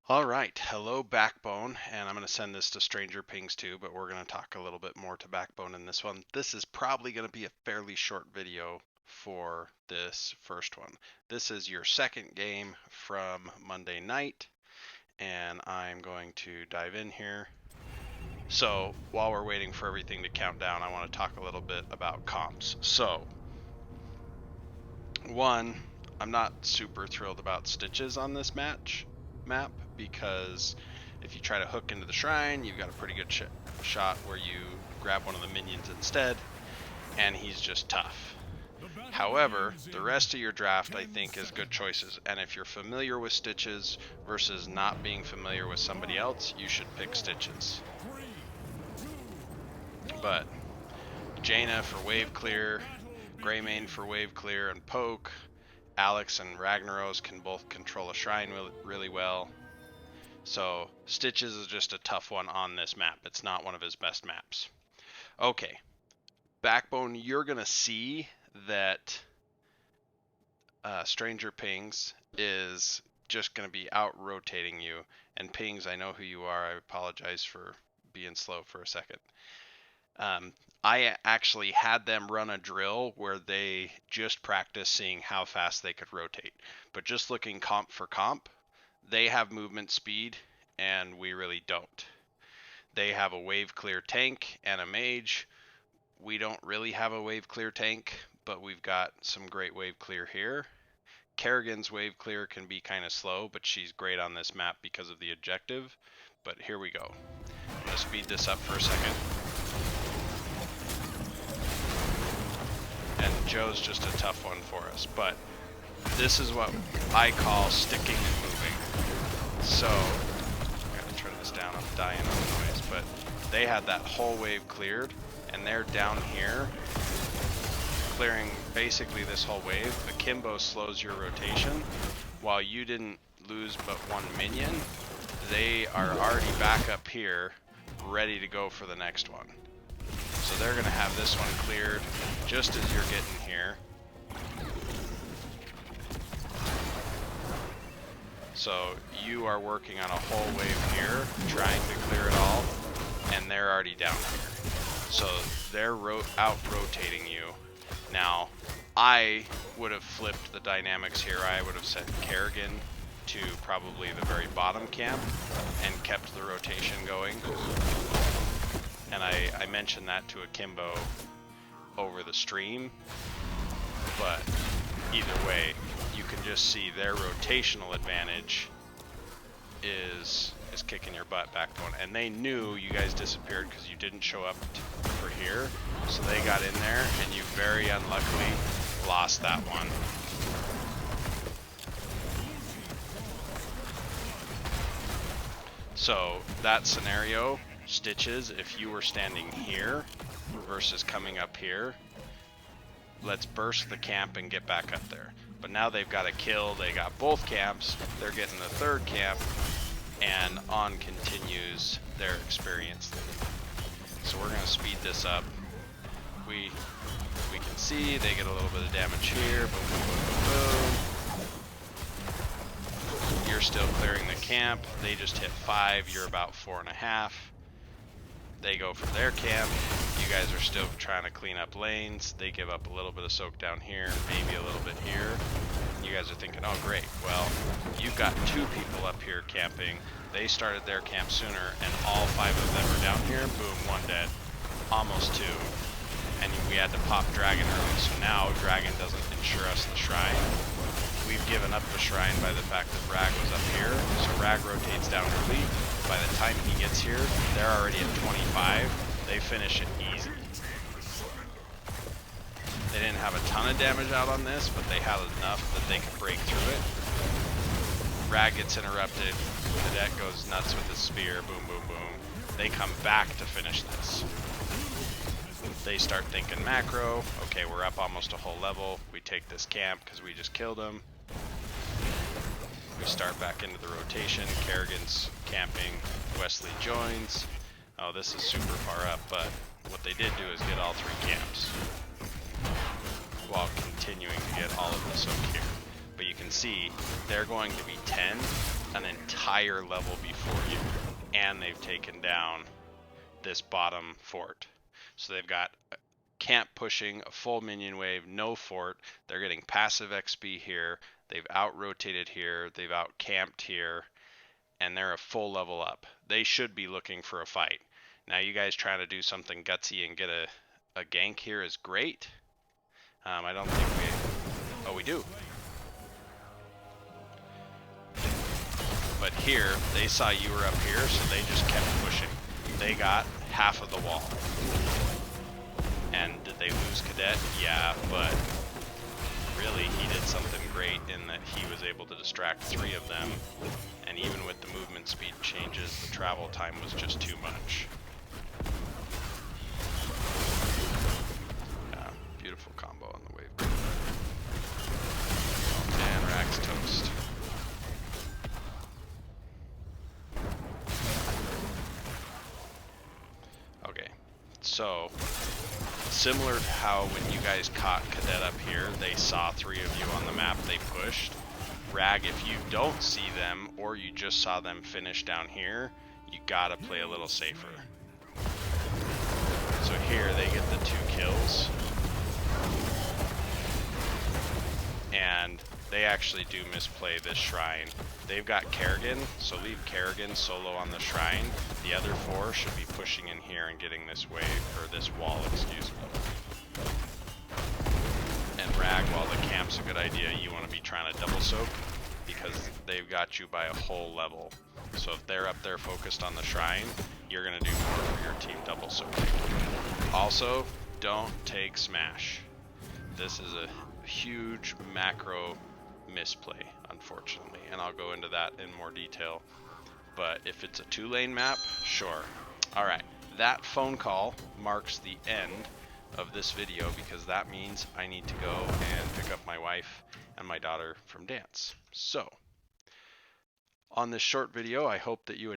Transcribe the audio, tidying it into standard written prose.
Alright, hello Backbone, and I'm going to send this to Stranger Pings too, but we're going to talk a little bit more to Backbone in this one. This is probably going to be a fairly short video for this first one. This is your second game from Monday night, and I'm going to dive in here. So, while we're waiting for everything to count down, I want to talk a little bit about comps. So, one, I'm not super thrilled about Stitches on this map because if you try to hook into the shrine, you've got a pretty good shot where you grab one of the minions instead, and he's just tough. However, the rest of your draft I think is good choices, and if you're familiar with Stitches versus not being familiar with somebody else, you should pick Stitches. But Jaina for wave clear, Greymane for wave clear and poke, Alex and Ragnaros can both control a shrine really well. So Stitches is just a tough one on this map. It's not one of his best maps. Okay, Backbone, you're going to see that Stranger Pings is just going to be out-rotating you. And Pings, I know who you are. I apologize for being slow for a second. I actually had them run a drill where they just practiced seeing how fast they could rotate. But just looking comp for comp, they have movement speed, and we really don't. They have a wave clear tank and a mage. We don't really have a wave clear tank, but we've got some great wave clear here. Kerrigan's wave clear can be kind of slow, but she's great on this map because of the objective. But here we go. I'm going to speed this up for a second. And Joe's just a tough one for us, but this is what I call sticking and moving. So, I gotta turn this down, I'm dying on the noise, but they had that whole wave cleared, and they're down here, clearing basically this whole wave. Akimbo slows your rotation. While you didn't lose but one minion, they are already back up here, ready to go for the next one. So they're going to have this one cleared just as you're getting here. So you are working on a whole wave here, trying to clear it all, and they're already down here. So they're out-rotating you. Now, I would have flipped the dynamics here. I would have set Kerrigan to probably the very bottom camp and kept the rotation going. And I mentioned that to Akimbo over the stream, but either way, you can just see their rotational advantage is kicking your butt, Backbone. And they knew you guys disappeared because you didn't show up for here, so they got in there, and you very unluckily lost that one. So that scenario, Stitches, if you were standing here versus coming up here, let's burst the camp and get back up there. But now they've got a kill, they got both camps, they're getting the third camp, and on continues their experience. So we're going to speed this up. We can see they get a little bit of damage here, boom, boom, boom, boom, boom. You're still clearing the camp, they just hit 5, you're about 4.5. They go for their camp. You guys are still trying to clean up lanes. They give up a little bit of soak down here, maybe a little bit here. You guys are thinking, oh great, well, you've got 2 people up here camping. They started their camp sooner, and all 5 of them are down here. Boom, 1 dead. Almost 2. And we had to pop Dragon early, so now Dragon doesn't ensure us the shrine. We've given up the shrine by the fact that Rag was up here, so Rag rotates down early. By the time he gets here, they're already at 25. They finish it easy. They didn't have a ton of damage out on this, but they had enough that they could break through it. Rag gets interrupted. Cadet goes nuts with his spear. Boom, boom, boom. They come back to finish this. They start thinking macro. Okay, we're up almost a whole level. We take this camp because we just killed him. We start back into the rotation. Kerrigan's camping. Wesley joins. Oh, this is super far up, but what they did do is get all 3 camps while continuing to get all of the soak here. But you can see they're going to be 10 an entire level before you, and they've taken down this bottom fort. So they've got camp pushing, a full minion wave, no fort. They're getting passive XP here. They've out-rotated here. They've out-camped here. And they're a full level up. They should be looking for a fight. Now you guys trying to do something gutsy and get a gank here is great. I don't think we... Oh, we do. But here, they saw you were up here, so they just kept pushing. They got half of the wall. And did they lose Cadet? Yeah, but really he did something great in that he was able to distract 3 of them. And even with the movement speed changes, the travel time was just too much. Yeah, beautiful combo on the wave. Oh, and Rack's toast. Okay, so similar to how when you guys caught Cadet up here, they saw 3 of you on the map, they pushed. Rag, if you don't see them, or you just saw them finish down here, you gotta play a little safer. So here they get the 2 kills. And they actually do misplay this shrine. They've got Kerrigan, so leave Kerrigan solo on the shrine. The other 4 should be pushing in here and getting this wave, or this wall, excuse me. And Rag, while the camp's a good idea, you want to be trying to double soak because they've got you by a whole level. So if they're up there focused on the shrine, you're going to do more for your team double soaking. Also, don't take smash. This is a huge macro misplay, unfortunately, and I'll go into that in more detail. But if it's a 2-lane map, sure. Alright, that phone call marks the end of this video because that means I need to go and pick up my wife and my daughter from dance. So, on this short video, I hope that you